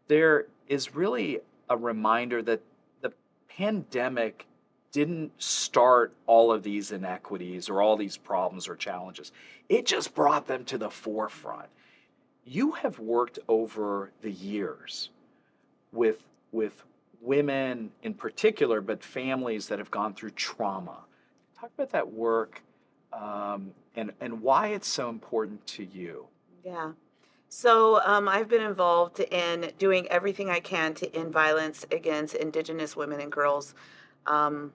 there is really a reminder that the pandemic didn't start all of these inequities or all these problems or challenges. It just brought them to the forefront. You have worked over the years with women in particular, but families that have gone through trauma. Talk about that work, and why it's so important to you. Yeah. So I've been involved in doing everything I can to end violence against Indigenous women and girls um,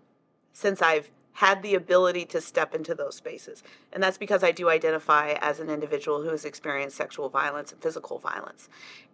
since I've had the ability to step into those spaces. And that's because I do identify as an individual who has experienced sexual violence and physical violence.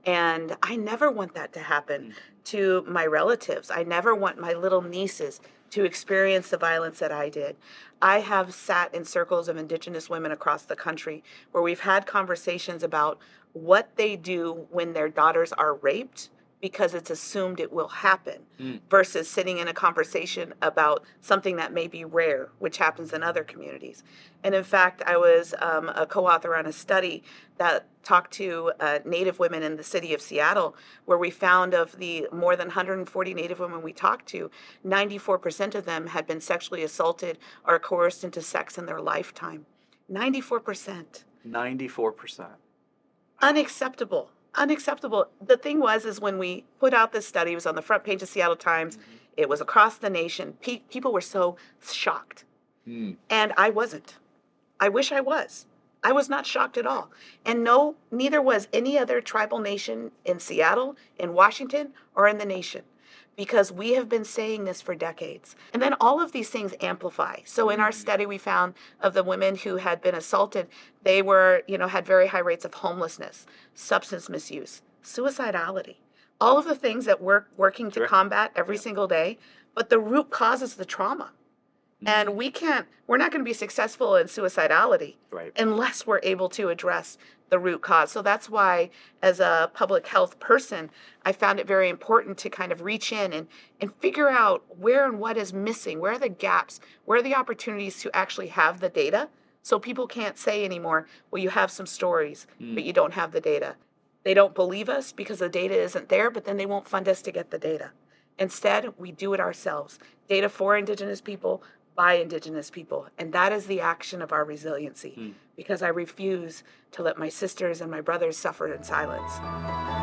And I never want that to happen Mm. to my relatives. I never want my little nieces to experience the violence that I did. I have sat in circles of Indigenous women across the country where we've had conversations about what they do when their daughters are raped because it's assumed it will happen Mm. versus sitting in a conversation about something that may be rare, which happens in other communities. And in fact, I was a co author on a study that talked to Native women in the city of Seattle, where we found of the more than 140 Native women we talked to, 94% of them had been sexually assaulted or coerced into sex in their lifetime. 94%. 94%. Unacceptable. Unacceptable. The thing was, is when we put out this study, it was on the front page of Seattle Times. Mhm. It was across the nation. People were so shocked, Mm. and I wasn't. I wish I was. I was not shocked at all. And no, neither was any other tribal nation in Seattle, in Washington, or in the nation, because we have been saying this for decades. And then all of these things amplify. So in our Mm. study, we found of the women who had been assaulted, they were, had very high rates of homelessness, substance misuse, suicidality, all of the things that we're working to Sure. combat every Yeah. single day. But the root cause is the trauma. And Mm. we're not going to be successful in suicidality Right. unless we're able to address the root cause. So that's why, as a public health person, I found it very important to kind of reach in and figure out where and what is missing, where are the gaps, where are the opportunities to actually have the data so people can't say anymore, well, you have some stories, but Mm. you don't have the data. They don't believe us because the data isn't there, but then they won't fund us to get the data. Instead, we do it ourselves. Data for Indigenous people, by Indigenous people. And that is the action of our resiliency Mm. because I refuse to let my sisters and my brothers suffer in silence.